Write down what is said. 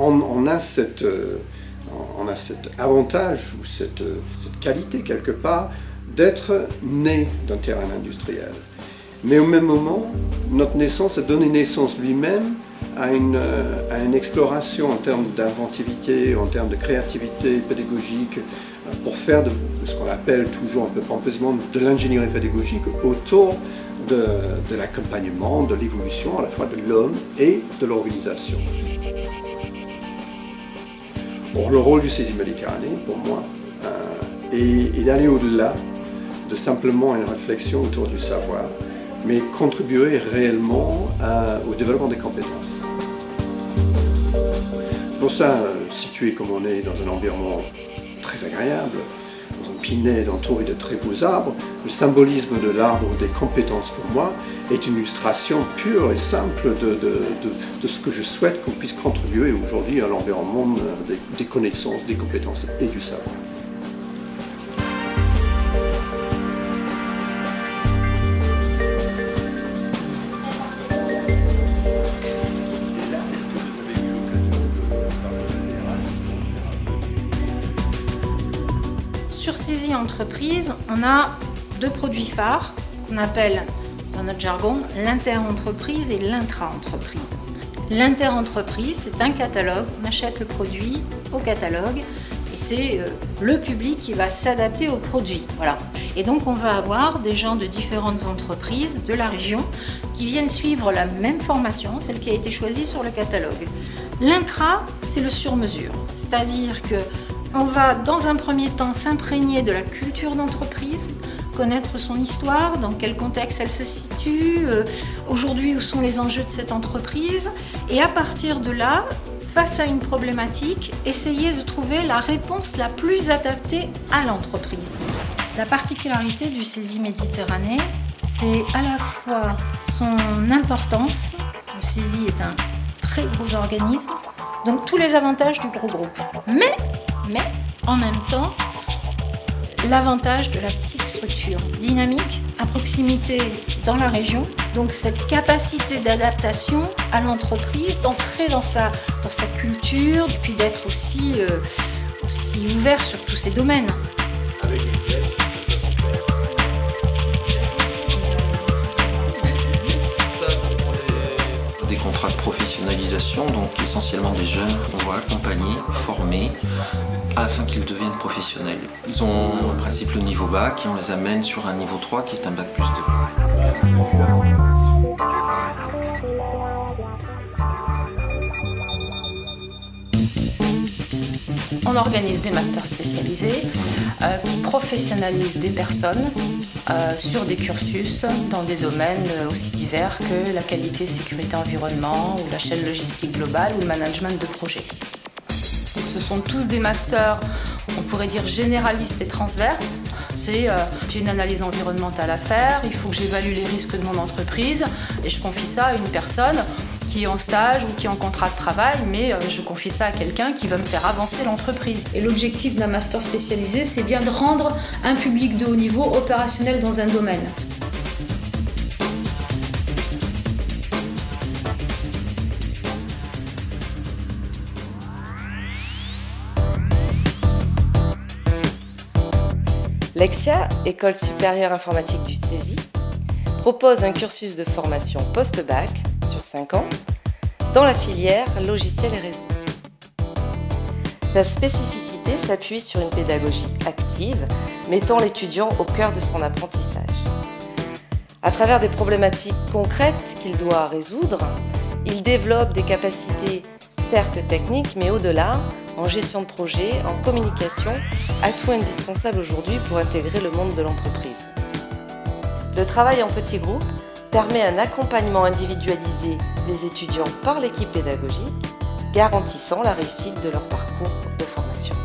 on a cet avantage ou cette qualité quelque part d'être né d'un terrain industriel. Mais au même moment, notre naissance a donné naissance lui-même à une exploration en termes d'inventivité, en termes de créativité pédagogique, pour faire de ce qu'on appelle toujours un peu pompeusement de l'ingénierie pédagogique autour de l'accompagnement, de l'évolution à la fois de l'homme et de l'organisation. Bon, le rôle du CESI Méditerranée, pour moi, est d'aller au-delà de simplement une réflexion autour du savoir, mais contribuer réellement au développement des compétences. Pour ça, situé comme on est dans un environnement très agréable, dans un pinède entouré de très beaux arbres, le symbolisme de l'arbre des compétences pour moi est une illustration pure et simple de ce que je souhaite qu'on puisse contribuer aujourd'hui à l'environnement des connaissances, des compétences et du savoir. Sur CESI Entreprise, on a deux produits phares qu'on appelle, dans notre jargon, l'inter-entreprise et l'intra-entreprise. L'inter-entreprise, c'est un catalogue, on achète le produit au catalogue et c'est le public qui va s'adapter au produit. Voilà. Et donc on va avoir des gens de différentes entreprises de la région qui viennent suivre la même formation, celle qui a été choisie sur le catalogue. L'intra, c'est le sur-mesure, c'est-à-dire que on va dans un premier temps s'imprégner de la culture d'entreprise, connaître son histoire, dans quel contexte elle se situe, aujourd'hui où sont les enjeux de cette entreprise, et à partir de là, face à une problématique, essayer de trouver la réponse la plus adaptée à l'entreprise. La particularité du CESI Méditerranée, c'est à la fois son importance. Le CESI est un très gros organisme, donc tous les avantages du gros groupe. Mais en même temps, l'avantage de la petite structure dynamique, à proximité dans la région, donc cette capacité d'adaptation à l'entreprise, d'entrer dans sa culture, puis d'être aussi ouvert sur tous ces domaines. Avec une flèche de façon claire. Des contrats de professionnalisation, donc essentiellement des jeunes qu'on va accompagner, former, afin qu'ils deviennent professionnels. Ils ont en principe le niveau bac et on les amène sur un niveau 3 qui est un bac plus 2. On organise des masters spécialisés qui professionnalisent des personnes sur des cursus dans des domaines aussi divers que la qualité, sécurité, environnement, ou la chaîne logistique globale ou le management de projet. Ce sont tous des masters, on pourrait dire généralistes et transverses. C'est j'ai une analyse environnementale à faire, il faut que j'évalue les risques de mon entreprise et je confie ça à une personne qui est en stage ou qui est en contrat de travail, mais je confie ça à quelqu'un qui va me faire avancer l'entreprise. Et l'objectif d'un master spécialisé, c'est bien de rendre un public de haut niveau opérationnel dans un domaine. L'EXIA, École supérieure informatique du CESI, propose un cursus de formation post-bac sur 5 ans dans la filière logiciel et réseau. Sa spécificité s'appuie sur une pédagogie active, mettant l'étudiant au cœur de son apprentissage. À travers des problématiques concrètes qu'il doit résoudre, il développe des capacités certes techniques, mais au-delà, en gestion de projet, en communication, atout indispensable aujourd'hui pour intégrer le monde de l'entreprise. Le travail en petits groupes permet un accompagnement individualisé des étudiants par l'équipe pédagogique, garantissant la réussite de leur parcours de formation.